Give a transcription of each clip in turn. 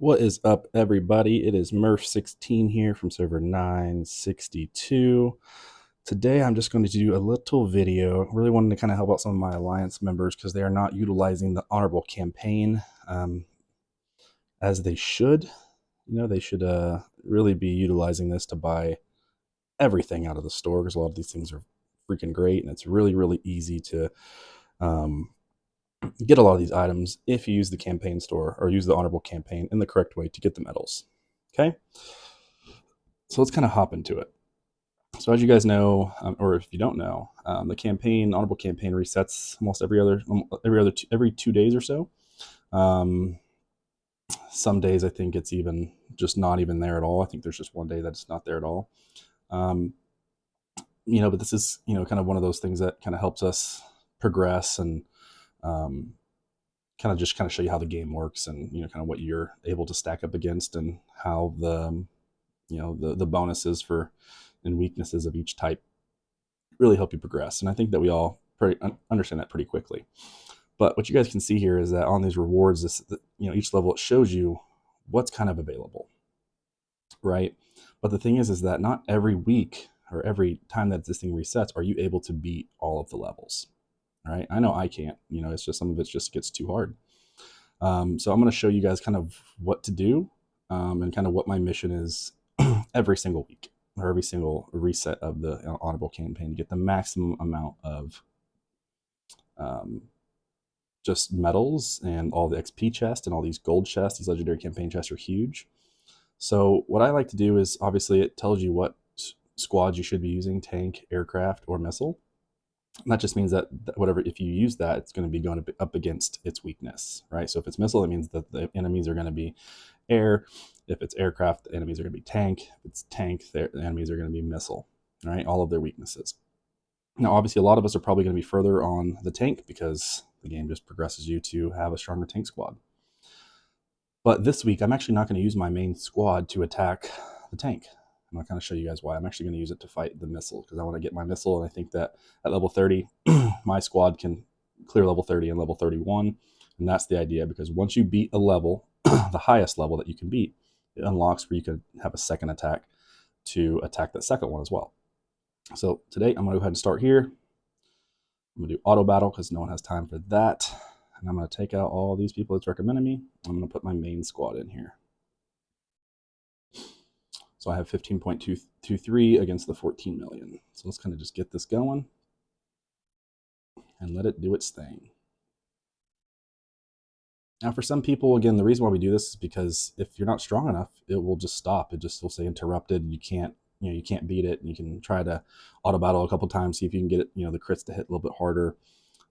What is up, everybody? It is Murph16 here from server 962. Today, I'm just going to do a little video. Really wanted to kind of help out some of my Alliance members because they are not utilizing the Honorable Campaign as they should. You know, they should really be utilizing this to buy everything out of the store because a lot of these things are freaking great, and it's really, really easy to get a lot of these items if you use the campaign store or use the Honorable Campaign in the correct way to get the medals. Okay, so let's kind of hop into it. So as you guys know, or if you don't know, the Honorable Campaign resets almost every 2 days or so. Some days I think it's even just not even there at all. I think there's just one day that it's not there at all. But this is kind of one of those things that kind of helps us progress and kind of show you how the game works and kind of what you're able to stack up against and how the bonuses for and weaknesses of each type really help you progress. And I think that we all understand that pretty quickly. But what you guys can see here is that on these rewards, each level, it shows you what's kind of available, right? But the thing is that not every week or every time that this thing resets are you able to beat all of the levels, right? I know I can't. It's just some of it just gets too hard. So I'm going to show you guys kind of what to do and kind of what my mission is every single week or every single reset of the Honorable Campaign to get the maximum amount of just medals and all the XP chests and all these gold chests. These legendary campaign chests are huge. So what I like to do is, obviously, it tells you what squads you should be using: tank, aircraft, or missile. And that just means that if you use that, it's going to be going up against its weakness, right? So if it's missile, that means that the enemies are going to be air. If it's aircraft, the enemies are going to be tank. If it's tank, the enemies are going to be missile, right? All of their weaknesses. Now, obviously, a lot of us are probably going to be further on the tank because the game just progresses you to have a stronger tank squad. But this week, I'm actually not going to use my main squad to attack the tank. I'm going to kind of show you guys why. I'm actually going to use it to fight the missile because I want to get my missile, and I think that at level 30, my squad can clear level 30 and level 31. And that's the idea, because once you beat a level, the highest level that you can beat, it unlocks where you can have a second attack to attack that second one as well. So today, I'm going to go ahead and start here. I'm going to do auto battle because no one has time for that. And I'm going to take out all these people that's recommended me. I'm going to put my main squad in here. So I have 15.23 against the 14 million. So let's kind of just get this going and let it do its thing. Now, for some people, again, the reason why we do this is because if you're not strong enough, it will just stop. It just will say interrupted. You can't beat it. And you can try to auto battle a couple times, see if you can get it, the crits to hit a little bit harder.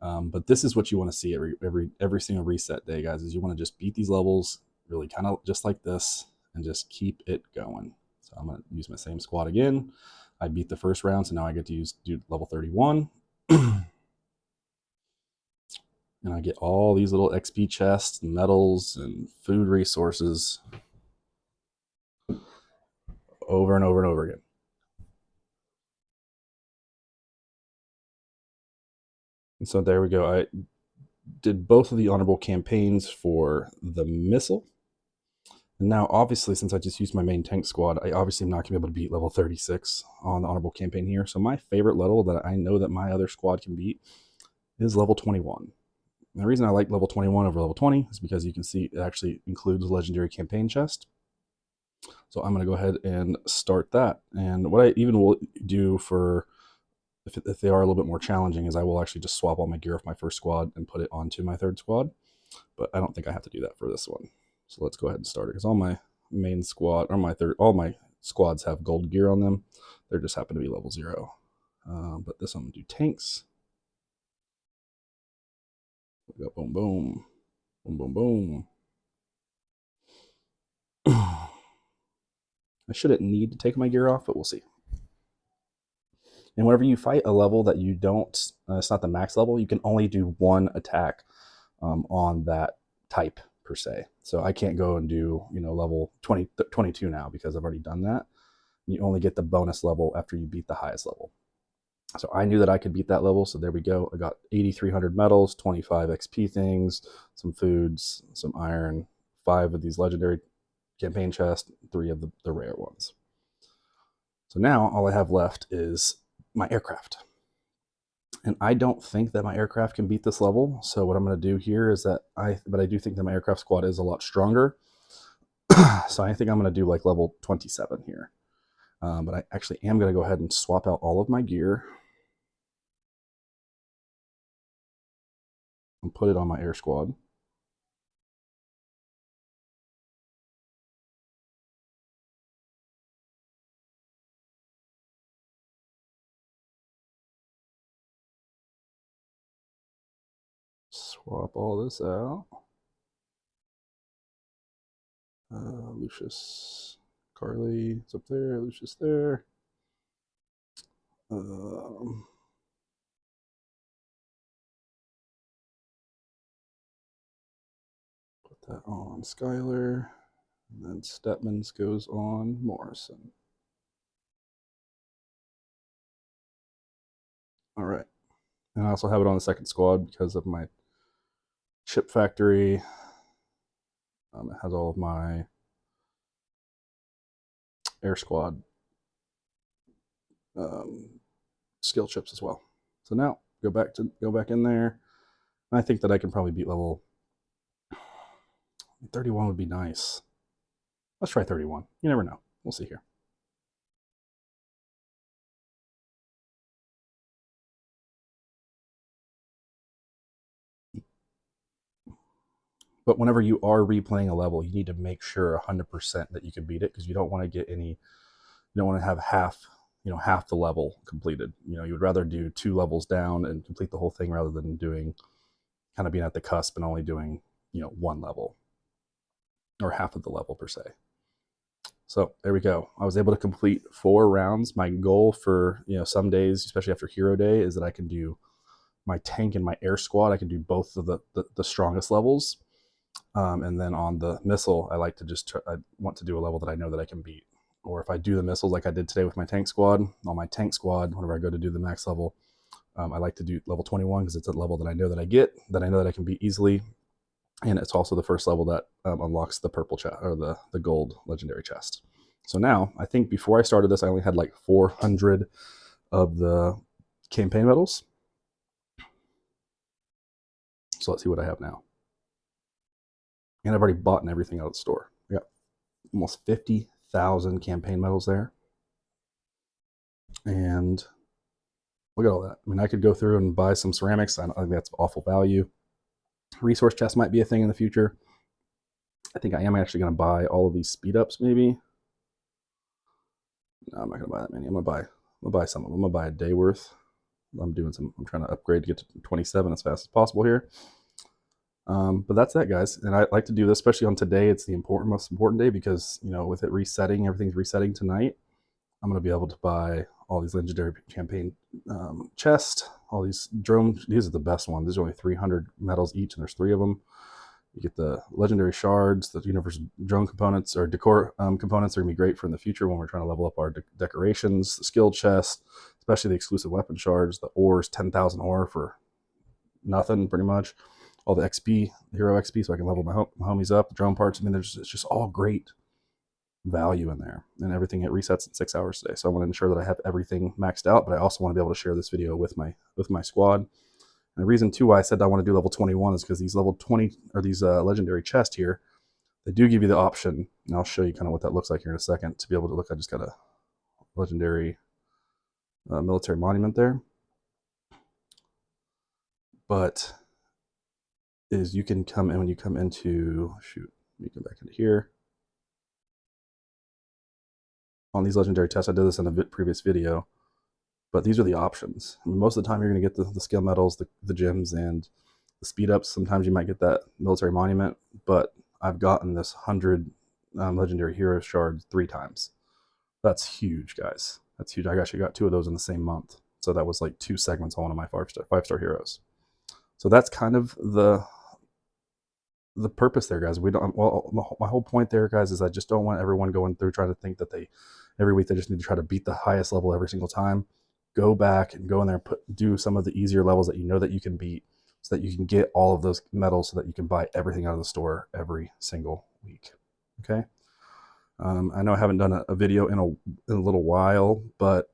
But this is what you want to see every single reset day, guys, is you want to just beat these levels really kind of just like this and just keep it going. So I'm going to use my same squad again. I beat the first round, so now I get to do level 31. And I get all these little XP chests, and medals, and food resources over and over and over again. And so there we go. I did both of the honorable campaigns for the missile. And now, obviously, since I just used my main tank squad, I obviously am not going to be able to beat level 36 on the honorable campaign here. So my favorite level that I know that my other squad can beat is level 21. And the reason I like level 21 over level 20 is because you can see it actually includes a legendary campaign chest. So I'm going to go ahead and start that. And what I even will do for, if they are a little bit more challenging, is I will actually just swap all my gear off my first squad and put it onto my third squad. But I don't think I have to do that for this one. So let's go ahead and start it, because all my main squad, or all my squads have gold gear on them. They just happen to be level 0. But this one, I'm going to do tanks. We got boom, boom, boom, boom, boom. I shouldn't need to take my gear off, but we'll see. And whenever you fight a level that you don't, it's not the max level, you can only do one attack on that type per se. So I can't go and do, level 22 now because I've already done that. You only get the bonus level after you beat the highest level. So I knew that I could beat that level. So there we go. I got 8,300 medals, 25 XP things, some foods, some iron, 5 of these legendary campaign chest, 3 of the rare ones. So now all I have left is my aircraft. And I don't think that my aircraft can beat this level. So what I'm going to do here is that I do think that my aircraft squad is a lot stronger. So I think I'm going to do like level 27 here. But I actually am going to go ahead and swap out all of my gear and put it on my air squad. Swap all this out. Lucius, Carly is up there, Lucius there. Put that on Skylar, and then Stepman's goes on Morrison. All right, and I also have it on the second squad because of my chip factory. It has all of my air squad skill chips as well. So now go back in there. And I think that I can probably beat level 31 would be nice. Let's try 31. You never know. We'll see here. But whenever you are replaying a level, you need to make sure 100% that you can beat it, because you don't want to get any, you don't want to have half the level completed. You would rather do 2 levels down and complete the whole thing rather than doing, kind of being at the cusp and only doing, 1 level or half of the level per se. So there we go. I was able to complete 4 rounds. My goal for, some days, especially after Hero Day, is that I can do my tank and my air squad. I can do both of the strongest levels. And then on the missile, I like to I want to do a level that I know that I can beat. Or if I do the missiles like I did today with my tank squad, on my tank squad, whenever I go to do the max level, I like to do level 21 because it's a level that I know that I can beat easily. And it's also the first level that unlocks the purple chest, or the gold legendary chest. So now, I think before I started this, I only had like 400 of the campaign medals. So let's see what I have now. And I've already bought everything out of the store. I got almost 50,000 campaign medals there. And look at all that. I mean, I could go through and buy some ceramics. I think that's awful value. Resource chest might be a thing in the future. I think I am actually going to buy all of these speed ups, maybe. No, I'm not going to buy that many. I'm going to buy some of them. I'm going to buy a day worth. I'm trying to upgrade to get to 27 as fast as possible here. But that's that, guys. And I like to do this, especially on today. It's the most important day because, with it resetting, everything's resetting tonight. I'm going to be able to buy all these legendary campaign chests, all these drone. These are the best ones. There's only 300 medals each, and there's 3 of them. You get the legendary shards, the universal drone components or decor components are going to be great for in the future when we're trying to level up our decorations, the skill chest, especially the exclusive weapon shards, the ores, 10,000 ore for nothing pretty much. All the XP, the hero XP, so I can level my homies up, the drone parts. I mean, it's just all great value in there, and everything it resets in 6 hours today. So I want to ensure that I have everything maxed out, but I also want to be able to share this video with my squad. And the reason too why I said I want to do level 21 is because these level 20 or these legendary chests here, they do give you the option, and I'll show you kind of what that looks like here in a second, to be able to look. I just got a legendary military monument there, but is you can come in when you come into let me come back into here. On these legendary tests, I did this in a previous video, but these are the options. I mean, most of the time you're going to get the skill medals, the gems, and the speed ups. Sometimes you might get that military monument, but I've gotten this 100 legendary hero shard 3 times. That's huge, guys. That's huge. I actually got 2 of those in the same month. So that was like 2 segments on one of my 5-star heroes. So that's kind of the purpose there, guys. My whole point there, guys, is I just don't want everyone going through trying to think that every week they just need to try to beat the highest level every single time. Go back and go in there and do some of the easier levels that you know that you can beat, so that you can get all of those medals, so that you can buy everything out of the store every single week. Okay. I know I haven't done a video in a little while, but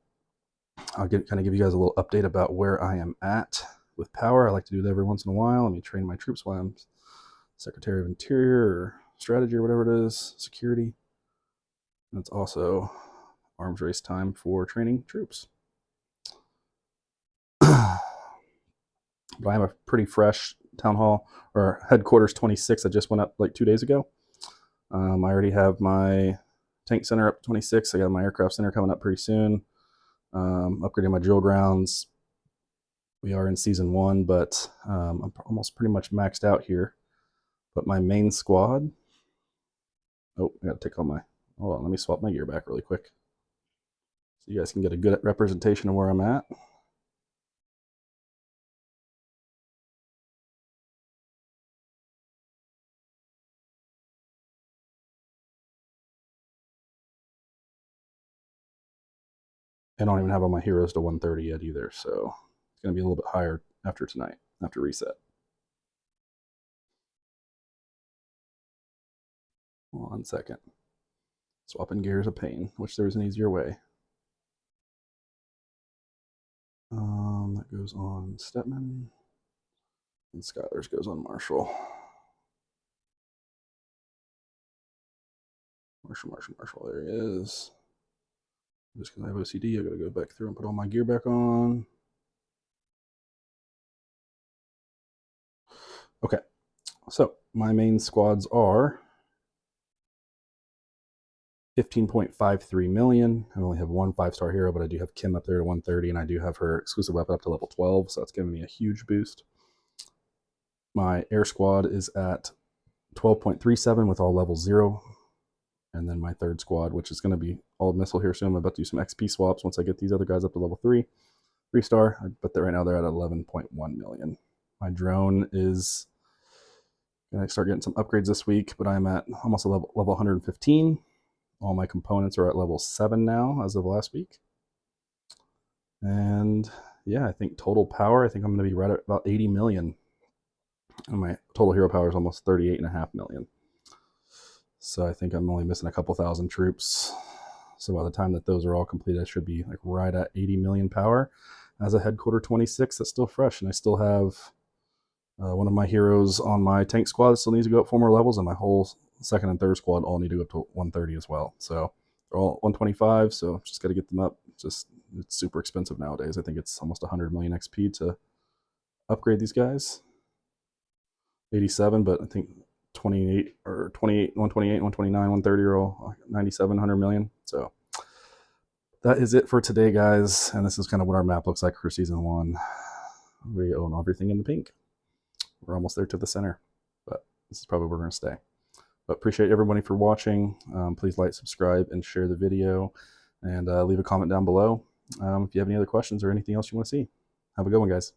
I'll kind of give you guys a little update about where I am at with power. I like to do that every once in a while. Let me train my troops while I'm Secretary of Interior or Strategy or whatever it is, Security. And it's also arms race time for training troops. But I have a pretty fresh town hall or headquarters 26 that just went up like 2 days ago. I already have my tank center up to 26. I got my aircraft center coming up pretty soon. Upgrading my drill grounds. We are in season 1, but I'm almost pretty much maxed out here. But my main squad. Oh, I got to take all my. Hold on, let me swap my gear back really quick, so you guys can get a good representation of where I'm at. I don't even have all my heroes to 130 yet either, so it's going to be a little bit higher after tonight, after reset. One second. Swapping gear is a pain. Wish there was an easier way. That goes on Stepman. And Skylar's goes on Marshall. Marshall. There he is. Just because I have OCD, I gotta go back through and put all my gear back on. Okay, so my main squads are 15.53 million. I only have one 5-star hero, but I do have Kim up there to 130, and I do have her exclusive weapon up to level 12, so that's giving me a huge boost. My air squad is at 12.37 with all level 0. And then my third squad, which is going to be all missile here soon. I'm about to do some XP swaps once I get these other guys up to level 3-star. But right now they're at 11.1 million. My drone is going to start getting some upgrades this week, but I'm at almost a level 115. All my components are at level 7 now as of last week. And yeah, I think total power, I think I'm going to be right at about 80 million. And my total hero power is almost 38.5 million. So I think I'm only missing a couple thousand troops. So by the time that those are all completed, I should be like right at 80 million power as a headquarter 26 that's still fresh. And I still have one of my heroes on my tank squad that still needs to go up 4 more levels, and my whole second and third squad all need to go up to 130 as well. So they're all 125, so just got to get them up. It's super expensive nowadays. I think it's almost 100 million XP to upgrade these guys. 87, but I think 28 or 28, 128, 129, 130 are all 97, 100 million. So that is it for today, guys. And this is kind of what our map looks like for season 1. We own everything in the pink. We're almost there to the center, but this is probably where we're going to stay. But appreciate everybody for watching. Please like, subscribe, and share the video, and leave a comment down below if you have any other questions or anything else you want to see. Have a good one, guys.